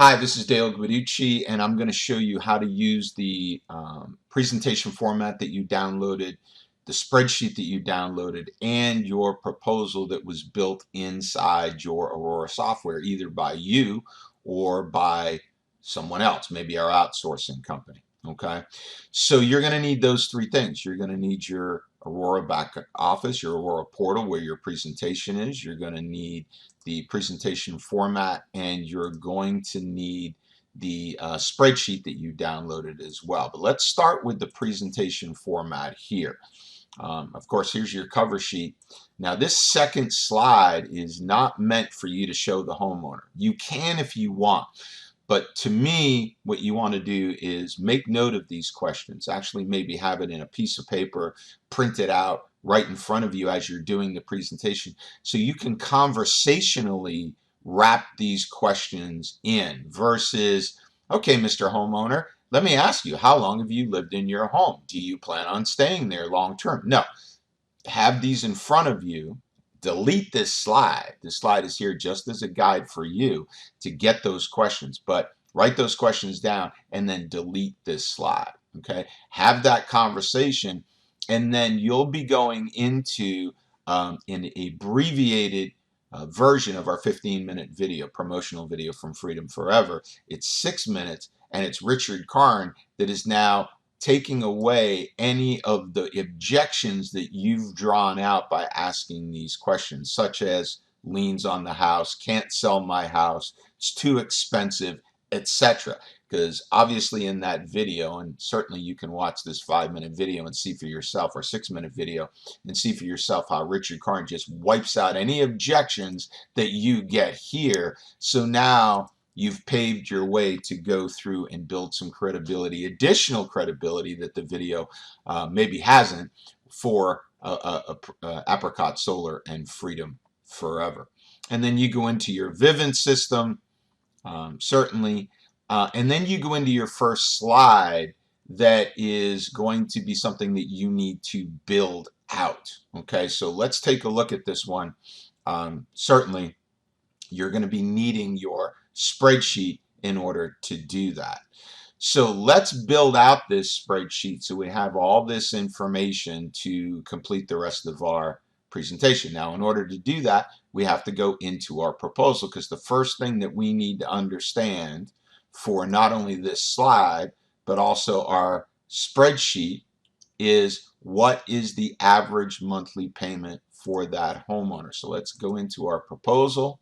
Hi, this is Dale Guiducci, and I'm going to show you how to use the presentation format that you downloaded, the spreadsheet that you downloaded, and your proposal that was built inside your Aurora software, either by you or by someone else, maybe our outsourcing company. Okay, so you're going to need those three things. You're going to need your Aurora back office, your Aurora portal where your presentation is. You're going to need the presentation format, and you're going to need the spreadsheet that you downloaded as well. But let's start with the presentation format here. Of course, here's your cover sheet. Now, this second slide is not meant for you to show the homeowner. You can if you want. But to me, what you want to do is make note of these questions. Actually, maybe have it in a piece of paper, print it out right in front of you as you're doing the presentation, so you can conversationally wrap these questions in versus, okay, Mr. Homeowner, let me ask you, how long have you lived in your home? Do you plan on staying there long term? No, have these in front of you. Delete this slide. This slide is here just as a guide for you to get those questions, but write those questions down and then delete this slide. Okay, have that conversation, and then you'll be going into an abbreviated version of our 15-minute video, promotional video from Freedom Forever. It's 6 minutes, and it's Richard Karn that is now taking away any of the objections that you've drawn out by asking these questions, such as liens on the house, can't sell my house, it's too expensive, etc. Because obviously in that video, and certainly you can watch this 5-minute video and see for yourself, or 6-minute video, and see for yourself how Richard Karn just wipes out any objections that you get here. So now you've paved your way to go through and build some credibility, additional credibility that the video maybe hasn't, for Apricot Solar and Freedom Forever. And then you go into your Vivint system, certainly, and then you go into your first slide that is going to be something that you need to build out. Okay, so let's take a look at this one. Certainly, you're going to be needing your spreadsheet in order to do that. So let's build out this spreadsheet so we have all this information to complete the rest of our presentation. Now, in order to do that, we have to go into our proposal, because the first thing that we need to understand for not only this slide, but also our spreadsheet is, what is the average monthly payment for that homeowner? So let's go into our proposal.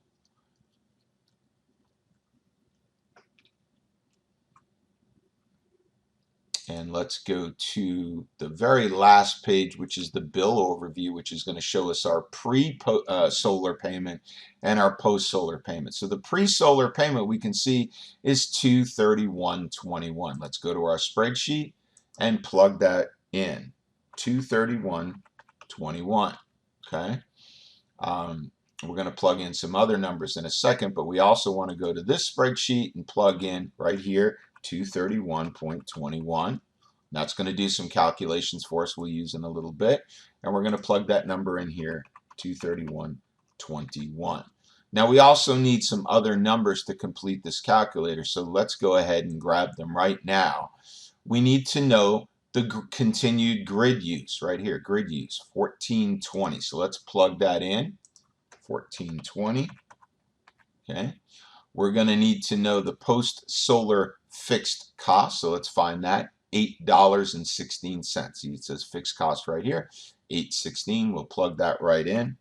And let's go to the very last page, which is the bill overview, which is going to show us our pre-solar payment and our post-solar payment. So the pre-solar payment we can see is $231.21. Let's go to our spreadsheet and plug that in. $231.21. Okay. We're going to plug in some other numbers in a second, but we also want to go to this spreadsheet and plug in right here 231.21. That's going to do some calculations for us we'll use in a little bit, and we're going to plug that number in here, 231.21. Now we also need some other numbers to complete this calculator, so let's go ahead and grab them right now. We need to know the continued grid use right here, grid use 1420. So let's plug that in, 1420. Okay. We're going to need to know the post-solar fixed cost. So let's find that, $8.16. See, it says fixed cost right here, $8.16. We'll plug that right in.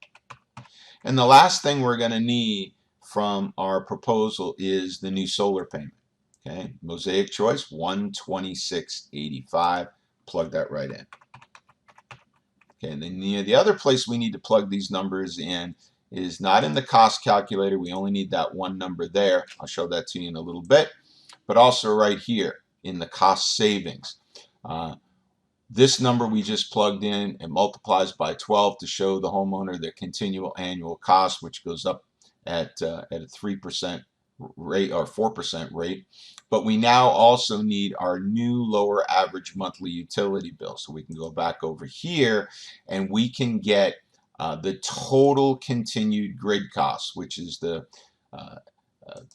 And the last thing we're going to need from our proposal is the new solar payment. Okay, Mosaic choice, $126.85. Plug that right in. Okay, and then the other place we need to plug these numbers in is not in the cost calculator. We only need that one number there. I'll show that to you in a little bit. But also right here in the cost savings. This number we just plugged in, it multiplies by 12 to show the homeowner their continual annual cost, which goes up at a 3% rate or 4% rate. But we now also need our new lower average monthly utility bill. So we can go back over here and we can get the total continued grid costs, which is the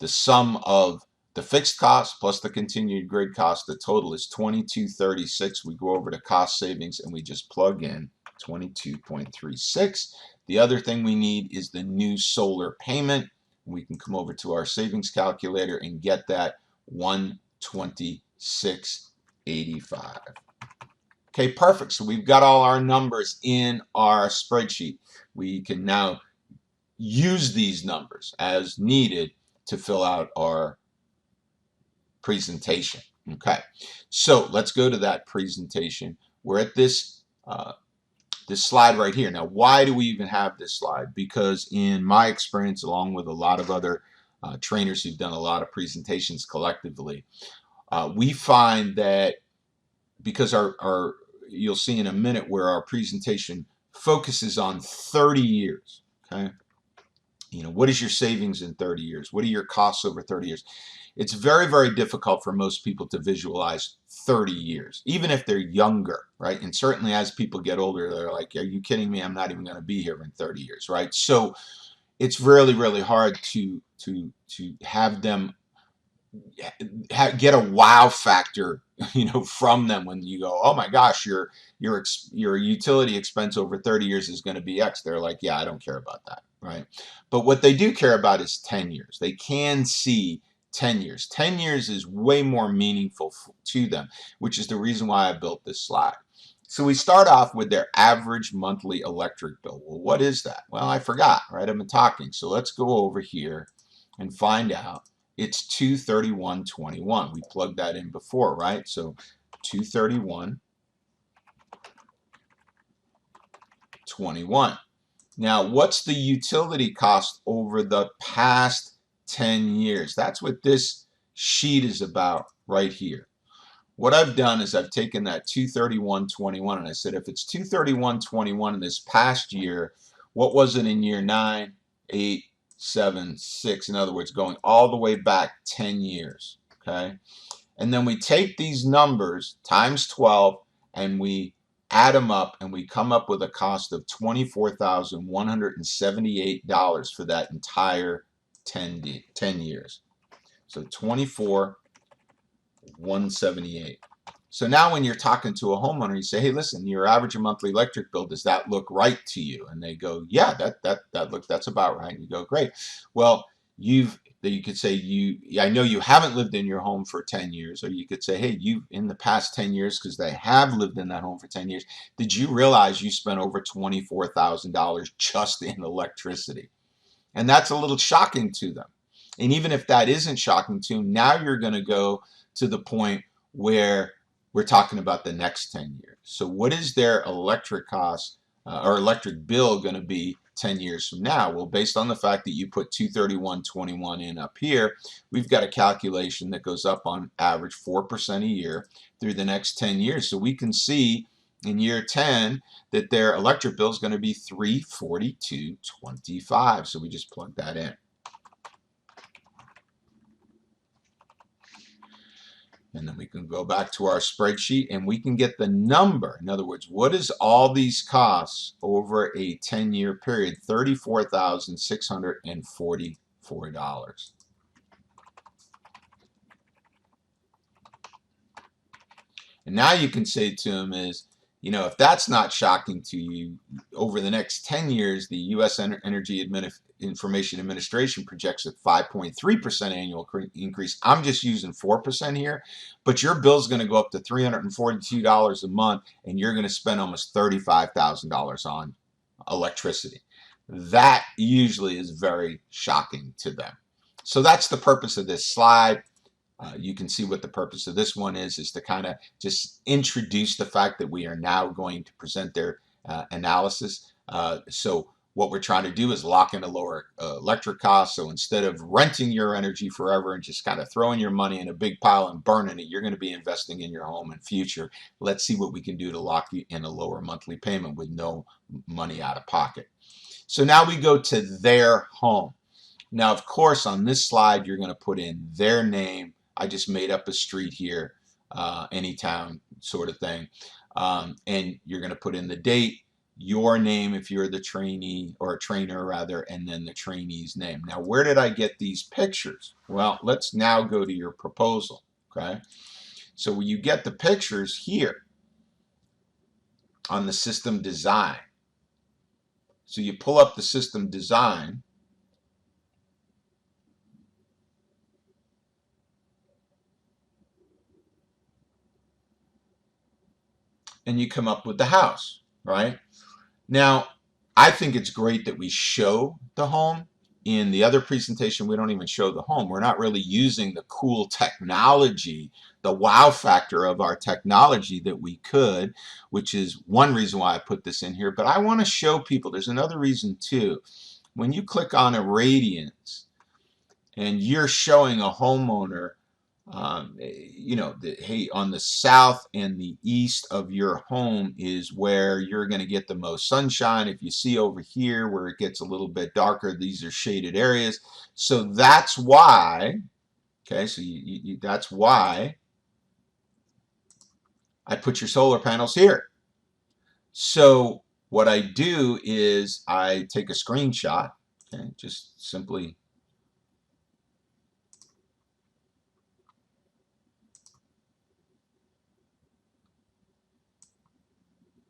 sum of the fixed cost plus the continued grid cost, the total is $22.36. We go over to cost savings and we just plug in 22.36. The other thing we need is the new solar payment. We can come over to our savings calculator and get that 126.85. Okay, perfect. So we've got all our numbers in our spreadsheet. We can now use these numbers as needed to fill out our presentation. Okay, so let's go to that presentation. We're at this this slide right here. Now, why do we even have this slide? Because in my experience, along with a lot of other trainers who've done a lot of presentations collectively, we find that because our you'll see in a minute where our presentation focuses on 30 years. Okay, you know, what is your savings in 30 years? What are your costs over 30 years? It's very, very difficult for most people to visualize 30 years, even if they're younger, right? And certainly as people get older, they're like, are you kidding me? I'm not even going to be here in 30 years, right? So it's really, really hard to have them get a wow factor, you know, from them when you go, oh my gosh, your utility expense over 30 years is going to be X. They're like, yeah, I don't care about that, right? But what they do care about is 10 years. They can see 10 years. 10 years is way more meaningful to them, which is the reason why I built this slide. So we start off with their average monthly electric bill. Well, what is that? Well, I forgot, right? I've been talking. So let's go over here and find out. It's $231.21. We plugged that in before, right? So $231.21. Now, what's the utility cost over the past 10 years? That's what this sheet is about right here. What I've done is I've taken that 231.21 and I said, if it's 231.21 in this past year, what was it in year 9, 8, 7, 6? In other words, going all the way back 10 years. Okay, and then we take these numbers times 12 and we add them up and we come up with a cost of $24,178 for that entire 10 years. So $24,178. So now when you're talking to a homeowner, you say, hey, listen, your average monthly electric bill, does that look right to you? And they go, yeah, that's about right. And you go, great. Well, you could say, I know you haven't lived in your home for 10 years, or you could say, hey, you in the past 10 years, because they have lived in that home for 10 years, did you realize you spent over $24,000 just in electricity? And that's a little shocking to them. And even if that isn't shocking to them, now you're going to go to the point where we're talking about the next 10 years. So what is their electric cost or electric bill going to be 10 years from now? Well, based on the fact that you put 231.21 in up here, we've got a calculation that goes up on average 4% a year through the next 10 years. So we can see in year 10 that their electric bill is going to be $342.25. So we just plug that in. And then we can go back to our spreadsheet and we can get the number. In other words, what is all these costs over a 10-year period? $34,644. And now you can say to them is, you know, if that's not shocking to you, over the next 10 years, the U.S. Energy Information Administration projects a 5.3% annual increase. I'm just using 4% here, but your bill's going to go up to $342 a month, and you're going to spend almost $35,000 on electricity. That usually is very shocking to them. So that's the purpose of this slide. You can see what the purpose of this one is to kind of just introduce the fact that we are now going to present their analysis. So what we're trying to do is lock in a lower electric cost. So instead of renting your energy forever and just kind of throwing your money in a big pile and burning it, you're going to be investing in your home and future. Let's see what we can do to lock you in a lower monthly payment with no money out of pocket. So now we go to their home. Now, of course, on this slide, you're going to put in their name. I just made up a street here, Anytown sort of thing. And you're going to put in the date, your name if you're the trainee or a trainer rather, and then the trainee's name. Now, where did I get these pictures? Well, let's now go to your proposal, okay? So you get the pictures here on the system design. So you pull up the system design, and you come up with the house, right? Now, I think it's great that we show the home. In the other presentation, we don't even show the home. We're not really using the cool technology, the wow factor of our technology that we could, which is one reason why I put this in here. But I want to show people, there's another reason too. When you click on irradiance and you're showing a homeowner you know, hey, on the south and the east of your home is where you're going to get the most sunshine. If you see over here where it gets a little bit darker, these are shaded areas. So that's why, okay, so that's why I put your solar panels here. So what I do is I take a screenshot, okay, just simply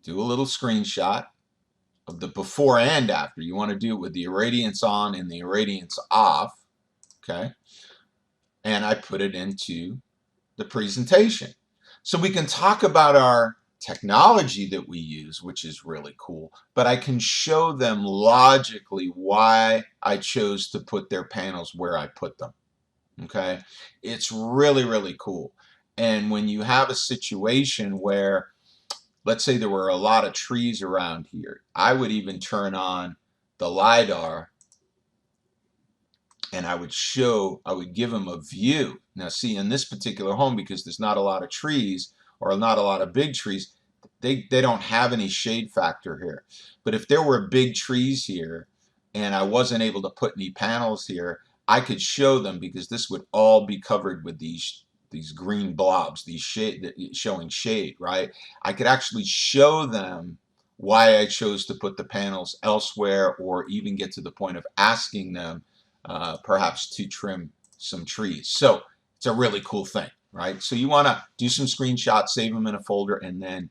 do a little screenshot of the before and after. You want to do it with the irradiance on and the irradiance off, okay? And I put it into the presentation. So we can talk about our technology that we use, which is really cool, but I can show them logically why I chose to put their panels where I put them, okay? It's really, really cool. And when you have a situation where, let's say there were a lot of trees around here, I would even turn on the LiDAR and I would give them a view. Now see, in this particular home, because there's not a lot of trees or not a lot of big trees, they don't have any shade factor here. But if there were big trees here and I wasn't able to put any panels here, I could show them, because this would all be covered with these green blobs, these shade, showing shade, right? I could actually show them why I chose to put the panels elsewhere, or even get to the point of asking them perhaps to trim some trees. So it's a really cool thing, right? So you want to do some screenshots, save them in a folder, and then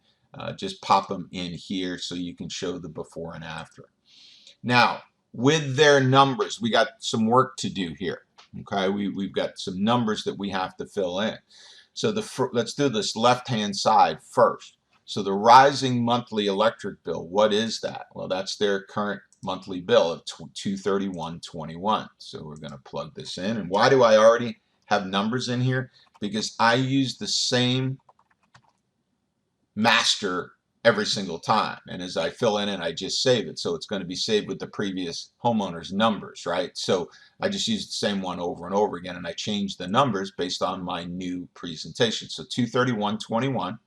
just pop them in here so you can show the before and after. Now, with their numbers, we got some work to do here. Okay, we've got some numbers that we have to fill in. So let's do this left-hand side first. So the rising monthly electric bill, what is that? Well, that's their current monthly bill of $231.21. So we're going to plug this in. And why do I already have numbers in here? Because I use the same master every single time, and as I fill in it, I just save it, so it's going to be saved with the previous homeowner's numbers, right? So I just use the same one over and over again, and I change the numbers based on my new presentation. So 231.21,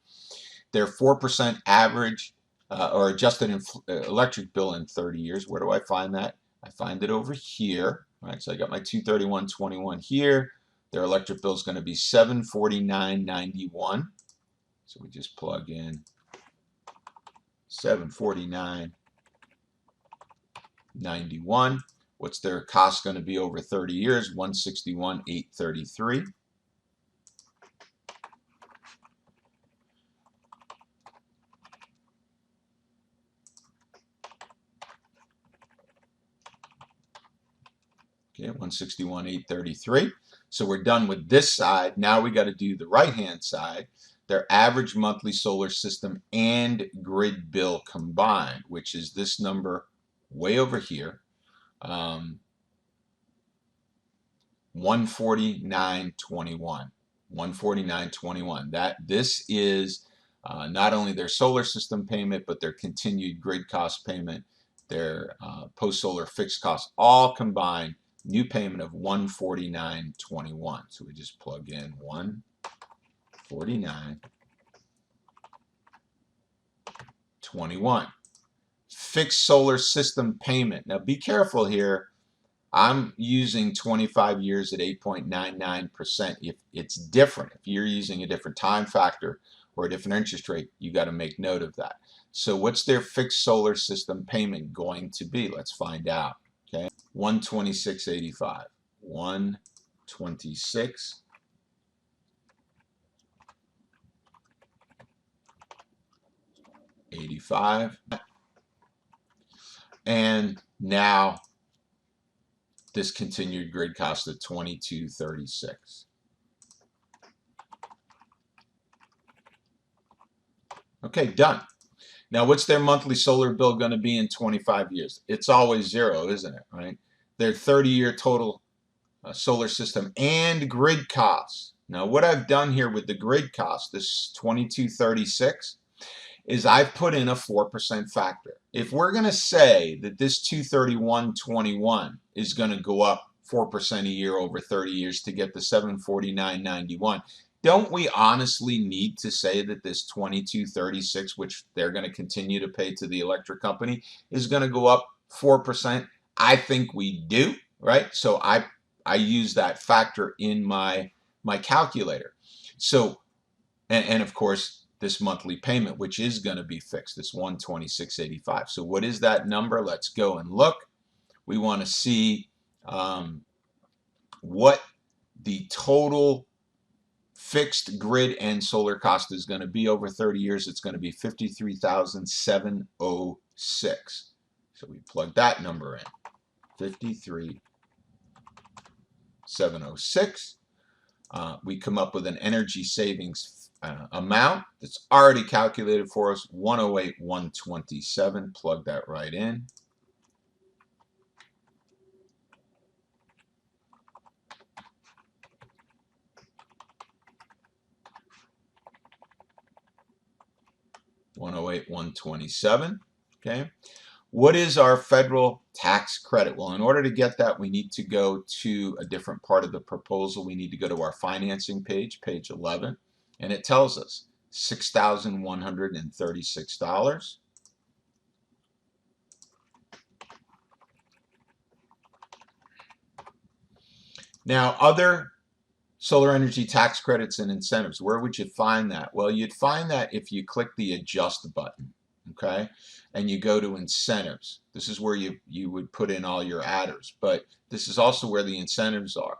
their 4% average or adjusted electric bill in 30 years. Where do I find that? I find it over here, right? So I got my 231.21 here. Their electric bill is going to be $749.91. So we just plug in $749.91. What's their cost going to be over 30 years? $161,833. Okay, $161,833. So we're done with this side. Now we got to do the right-hand side. Their average monthly solar system and grid bill combined, which is this number way over here, 149.21. 149.21. This is not only their solar system payment, but their continued grid cost payment, their post-solar fixed costs, all combined. New payment of 149.21. So we just plug in 149.21. Fixed solar system payment. Now be careful here. I'm using 25 years at 8.99%. If it's different, if you're using a different time factor or a different interest rate, you got to make note of that. So what's their fixed solar system payment going to be? Let's find out. Okay, 126.85. 126.85. And now discontinued grid cost of 22.36. Okay, done. Now, what's their monthly solar bill going to be in 25 years? It's always zero, isn't it? Right? Their 30-year total solar system and grid costs. Now, what I've done here with the grid cost, this 2236, is I've put in a 4% factor. If we're going to say that this 231.21 is going to go up 4% a year over 30 years to get the 749.91, don't we honestly need to say that this 2236, which they're going to continue to pay to the electric company, is going to go up 4%? I think we do, right? So I use that factor in my calculator. So, and of course, this monthly payment, which is going to be fixed, this 126.85. So what is that number? Let's go and look. We want to see what the total fixed grid and solar cost is going to be over 30 years. It's going to be $53,706. So we plug that number in, 53,706. We come up with an energy savings amount that's already calculated for us, 108,127. Plug that right in. $108,127. Okay. What is our federal tax credit? Well, in order to get that, we need to go to a different part of the proposal. We need to go to our financing page, page 11, and it tells us $6,136. Now, other solar energy tax credits and incentives, where would you find that? Well, you'd find that if you click the adjust button, okay, and you go to incentives. This is where you would put in all your adders, but this is also where the incentives are.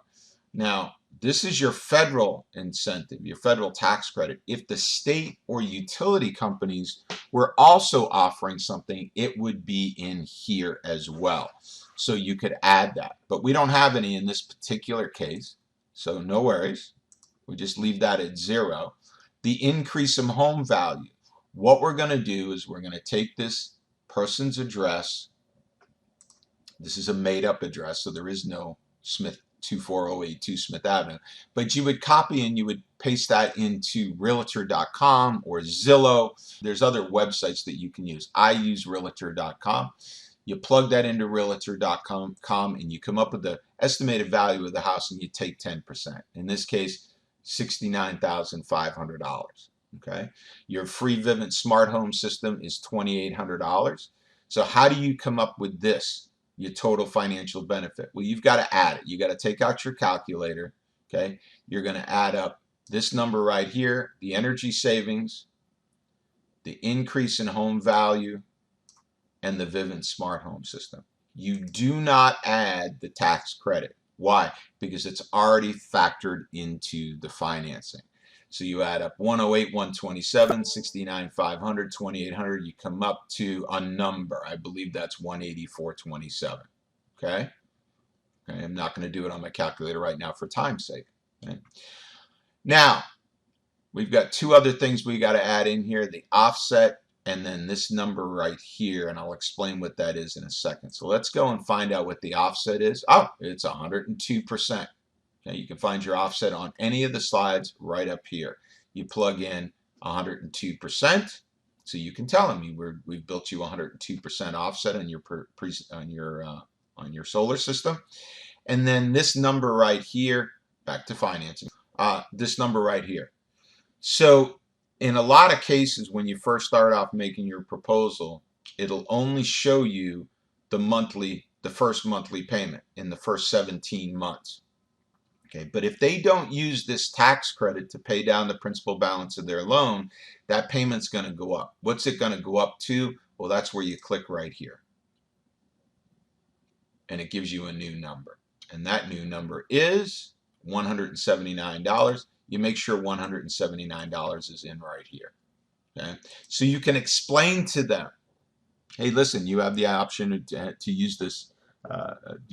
Now, this is your federal incentive, your federal tax credit. If the state or utility companies were also offering something, it would be in here as well. So you could add that, but we don't have any in this particular case. So no worries, we just leave that at 0. The increase in home value, what we're going to do is we're going to take this person's address. This is a made-up address, so there is no Smith 24082 Smith Avenue, but you would copy and you would paste that into Realtor.com or Zillow. There's other websites that you can use. I use Realtor.com. You plug that into Realtor.com and you come up with the estimated value of the house and you take 10%. In this case, $69,500. Okay. Your free Vivint smart home system is $2,800. So how do you come up with this, your total financial benefit? Well, you've got to add it. You got to take out your calculator. Okay. You're going to add up this number right here, the energy savings, the increase in home value, and the Vivint smart home system. You do not add the tax credit. Why? Because it's already factored into the financing. So you add up 108,127, 69,500, 2,800. You come up to a number. I believe that's 184.27. Okay? Okay, I'm not going to do it on my calculator right now for time's sake. Okay? Now, we've got two other things we got to add in here, the offset and then this number right here, and I'll explain what that is in a second. So let's go and find out what the offset is. Oh, it's 102%. Okay, you can find your offset on any of the slides right up here. You plug in 102%, so you can tell them we've built you 102% offset on your solar system. And then this number right here, back to financing, this number right here. So in a lot of cases, when you first start off making your proposal, it'll only show you the first monthly payment in the first 17 months. Okay, but if they don't use this tax credit to pay down the principal balance of their loan, that payment's going to go up. What's it going to go up to? Well, that's where you click right here. And it gives you a new number. And that new number is $179. You make sure $179 is in right here. Okay? So you can explain to them, hey, listen, you have the option to use this,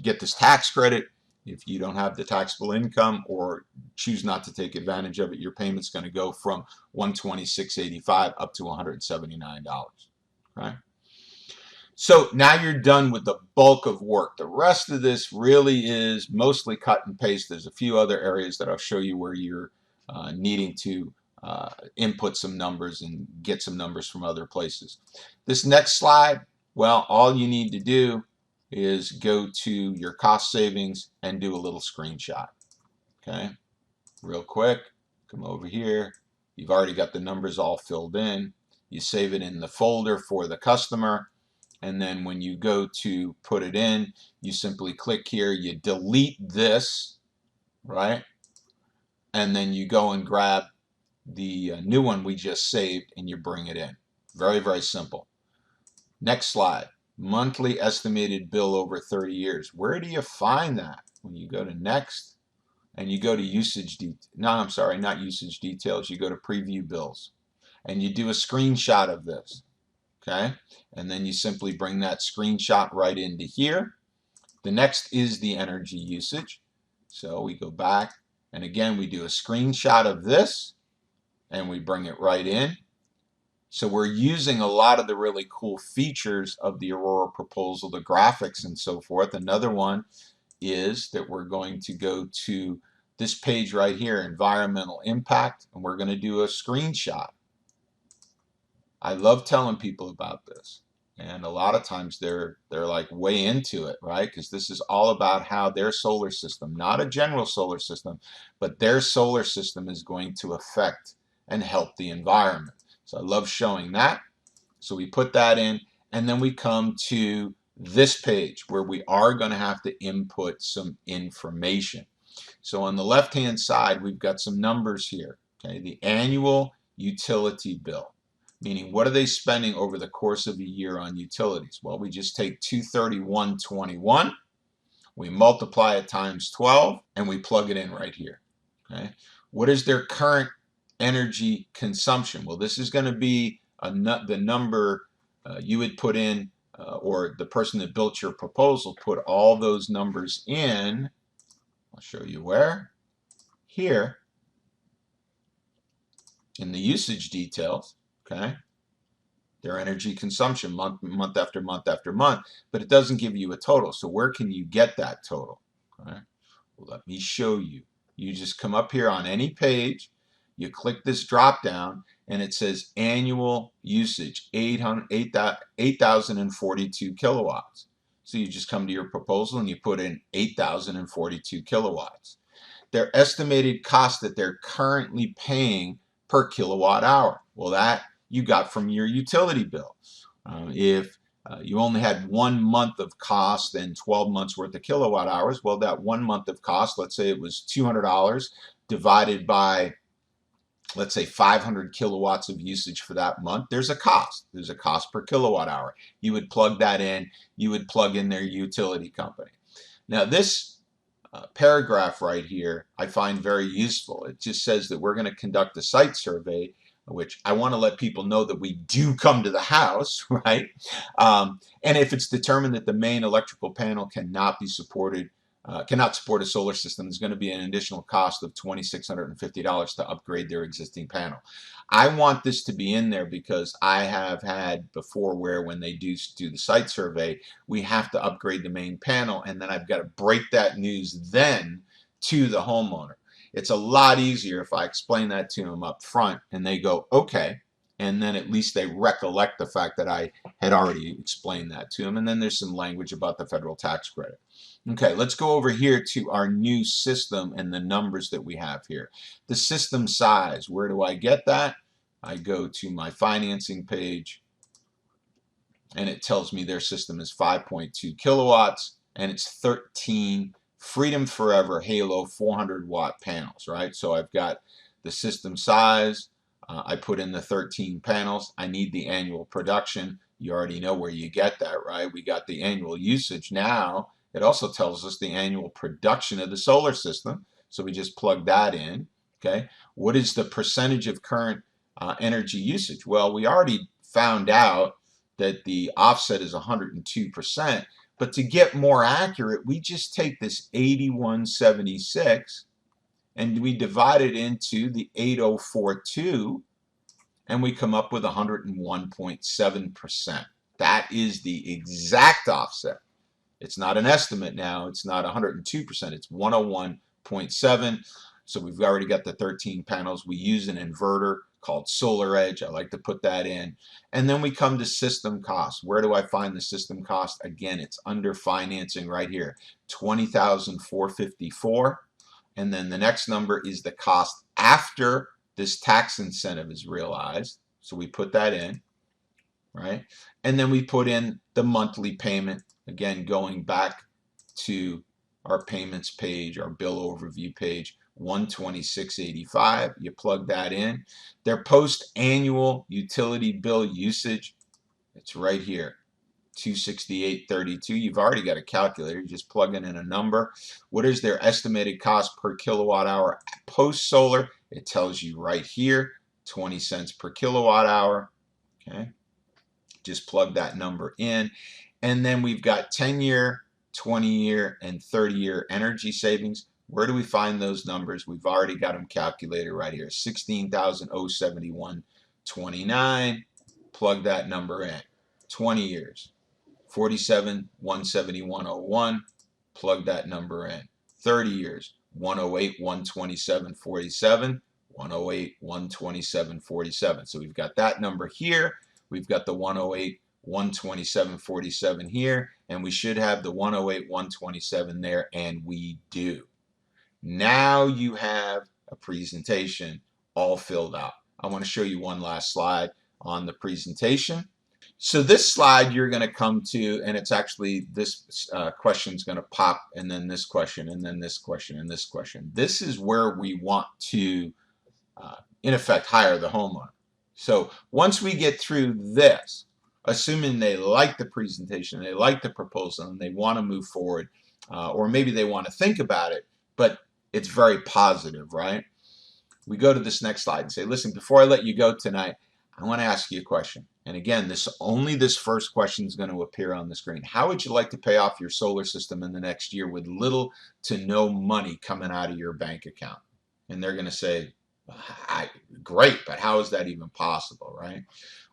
get this tax credit. If you don't have the taxable income or choose not to take advantage of it, your payment's going to go from $126.85 up to $179. Right? So now you're done with the bulk of work. The rest of this really is mostly cut and paste. There's a few other areas that I'll show you where you're needing to input some numbers and get some numbers from other places. This next slide, well, all you need to do is go to your cost savings and do a little screenshot. Okay, real quick, come over here. You've already got the numbers all filled in. You save it in the folder for the customer. And then when you go to put it in, you simply click here, you delete this, right? And then you go and grab the new one we just saved and you bring it in. Very, very simple. Next slide. Monthly estimated bill over 30 years. Where do you find that? When you go to next and you go to usage, not usage details, you go to preview bills and you do a screenshot of this. Okay, and then you simply bring that screenshot right into here. The next is the energy usage. So we go back and again we do a screenshot of this and we bring it right in. So we're using a lot of the really cool features of the Aurora proposal, the graphics and so forth. Another one is that we're going to go to this page right here, environmental impact, and we're going to do a screenshot. I love telling people about this, and a lot of times they're like way into it, right? Because this is all about how their solar system, not a general solar system, but their solar system is going to affect and help the environment. So I love showing that. So we put that in, and then we come to this page where we are going to have to input some information. So on the left-hand side, we've got some numbers here. Okay, the annual utility bill, meaning what are they spending over the course of a year on utilities? Well, we just take 231.21, we multiply it times 12, and we plug it in right here. Okay, what is their current energy consumption? Well, this is going to be the number you would put in, or the person that built your proposal put all those numbers in. I'll show you where. Here in the usage details, okay, their energy consumption month after month after month, but it doesn't give you a total. So where can you get that total? Okay, well, let me show you. You just come up here on any page, you click this drop down, and it says annual usage, 8,042 kilowatts. So you just come to your proposal and you put in 8,042 kilowatts. Their estimated cost that they're currently paying per kilowatt hour. Well, that you got from your utility bill. If you only had 1 month of cost and 12 months worth of kilowatt hours, well, that 1 month of cost, let's say it was $200 divided by, let's say 500 kilowatts of usage for that month, there's a cost. There's a cost per kilowatt hour. You would plug that in. You would plug in their utility company. Now this paragraph right here I find very useful. It just says that we're going to conduct a site survey, which I want to let people know that we do come to the house, right? And if it's determined that the main electrical panel cannot support a solar system, there's going to be an additional cost of $2,650 to upgrade their existing panel. I want this to be in there because I have had before where when they do the site survey, we have to upgrade the main panel, and then I've got to break that news then to the homeowner. It's a lot easier if I explain that to them up front and they go, okay, and then at least they recollect the fact that I had already explained that to them. And then there's some language about the federal tax credit. Okay, let's go over here to our new system and the numbers that we have here. The system size, where do I get that? I go to my financing page and it tells me their system is 5.2 kilowatts and it's $1,340 Freedom Forever Halo 400 watt panels, right? So I've got the system size. I put in the 13 panels. I need the annual production. You already know where you get that, right? We got the annual usage. Now it also tells us the annual production of the solar system. So we just plug that in. Okay. What is the percentage of current energy usage? Well, we already found out that the offset is 102%. But to get more accurate, we just take this 8176 and we divide it into the 8042 and we come up with 101.7%. That is the exact offset. It's not an estimate now. It's not 102%. It's 101.7. So we've already got the 13 panels. We use an inverter called SolarEdge. I like to put that in. And then we come to system cost. Where do I find the system cost? Again, it's under financing right here, $20,454. And then the next number is the cost after this tax incentive is realized. So we put that in, right? And then we put in the monthly payment. Again, going back to our payments page, our bill overview page, $126.85. You plug that in. Their post-annual utility bill usage, it's right here, $268.32. You've already got a calculator. You just plug in a number. What is their estimated cost per kilowatt hour post-solar? It tells you right here, 20 cents per kilowatt hour. Okay, just plug that number in. And then we've got 10-year, 20-year, and 30-year energy savings. Where do we find those numbers? We've already got them calculated right here. 16,071.29. Plug that number in. 20 years. 47,171.01. Plug that number in. 30 years. 108,127.47. 108,127.47. So we've got that number here. We've got the 108,127.47 here, and we should have the 108,127 there, and we do. Now you have a presentation all filled out. I want to show you one last slide on the presentation. So this slide you're going to come to, and it's actually this question is going to pop, and then this question, and then this question, and this question. This is where we want to, in effect, hire the homeowner. So once we get through this, assuming they like the presentation, they like the proposal, and they want to move forward, or maybe they want to think about it, but it's very positive, right? We go to this next slide and say, listen, before I let you go tonight, I want to ask you a question. And again, only this first question is going to appear on the screen. How would you like to pay off your solar system in the next year with little to no money coming out of your bank account? And they're going to say, great, but how is that even possible, right?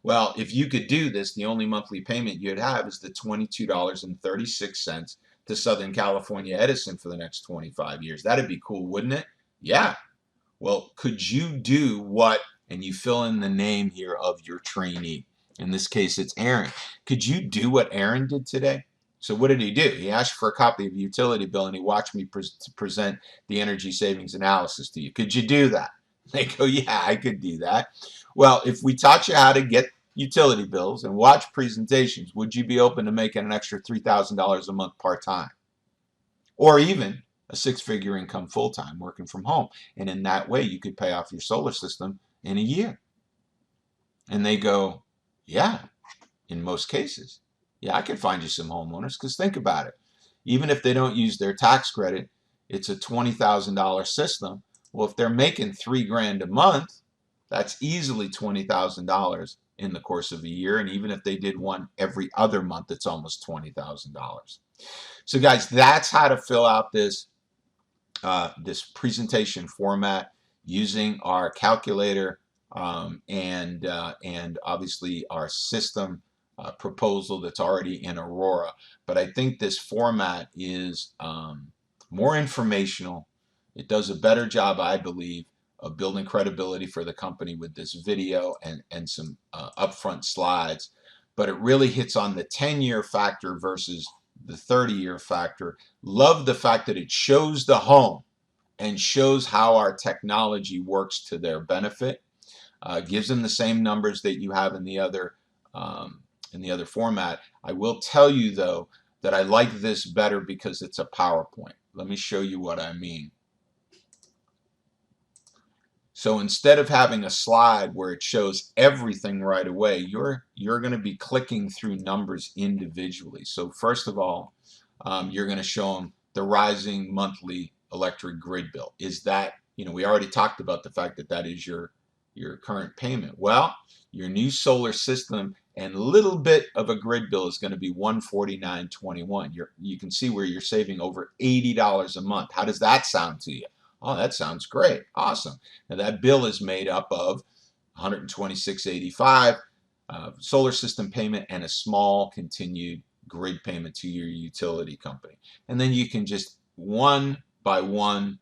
Well, if you could do this, the only monthly payment you'd have is the $22.36 to Southern California Edison for the next 25 years. That'd be cool, wouldn't it? Yeah. Well, could you do what, and you fill in the name here of your trainee. In this case, it's Aaron. Could you do what Aaron did today? So what did he do? He asked for a copy of the utility bill, and he watched me present the energy savings analysis to you. Could you do that? They go, yeah, I could do that. Well, if we taught you how to get utility bills and watch presentations, would you be open to making an extra $3,000 a month part-time? Or even a six-figure income full-time working from home? And in that way, you could pay off your solar system in a year. And they go, yeah, in most cases. Yeah, I could find you some homeowners, because think about it. Even if they don't use their tax credit, it's a $20,000 system. Well, if they're making $3,000 a month, that's easily $20,000 in the course of a year. And even if they did one every other month, it's almost $20,000. So guys, that's how to fill out this this presentation format using our calculator and obviously our system proposal that's already in Aurora. But I think this format is more informational. It does a better job, I believe, of building credibility for the company with this video and some upfront slides. But it really hits on the 10-year factor versus the 30-year factor. Love the fact that it shows the home and shows how our technology works to their benefit. Gives them the same numbers that you have in the other format. I will tell you though that I like this better because it's a PowerPoint. let me show you what I mean. So instead of having a slide where it shows everything right away, you're going to be clicking through numbers individually. So first of all, you're going to show them the rising monthly electric grid bill. Is that, we already talked about the fact that that is your current payment. Well, your new solar system and a little bit of a grid bill is going to be $149.21. You can see where you're saving over $80 a month. How does that sound to you? Oh, that sounds great. Awesome. Now that bill is made up of $126.85 solar system payment and a small continued grid payment to your utility company. And then you can just one by one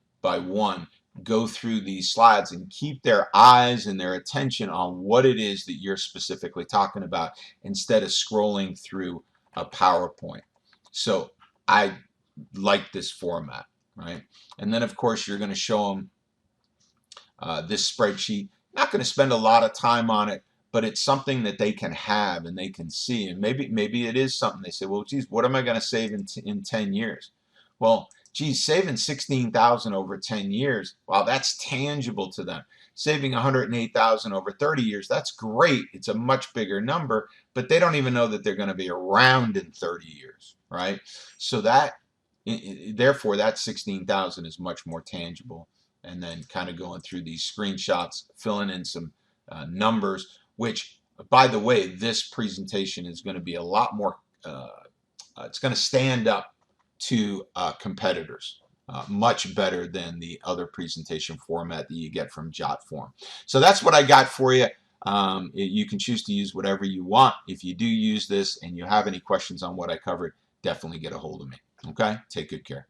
go through these slides and keep their eyes and their attention on what it is that you're specifically talking about instead of scrolling through a PowerPoint. So I like this format, right? And then of course you're going to show them this spreadsheet. Not going to spend a lot of time on it, but it's something that they can have and they can see. And maybe it is something they say, well, geez, what am I going to save in 10 years? Well, geez, saving 16,000 over 10 years, wow, that's tangible to them. Saving 108,000 over 30 years, that's great. It's a much bigger number, but they don't even know that they're going to be around in 30 years, right? So therefore, that 16,000 is much more tangible. And then kind of going through these screenshots, filling in some numbers, which, by the way, this presentation is going to be a lot more, it's going to stand up to competitors much better than the other presentation format that you get from Jotform. So that's what I got for you. You can choose to use whatever you want. If you do use this and you have any questions on what I covered, definitely get a hold of me. Okay? Take good care.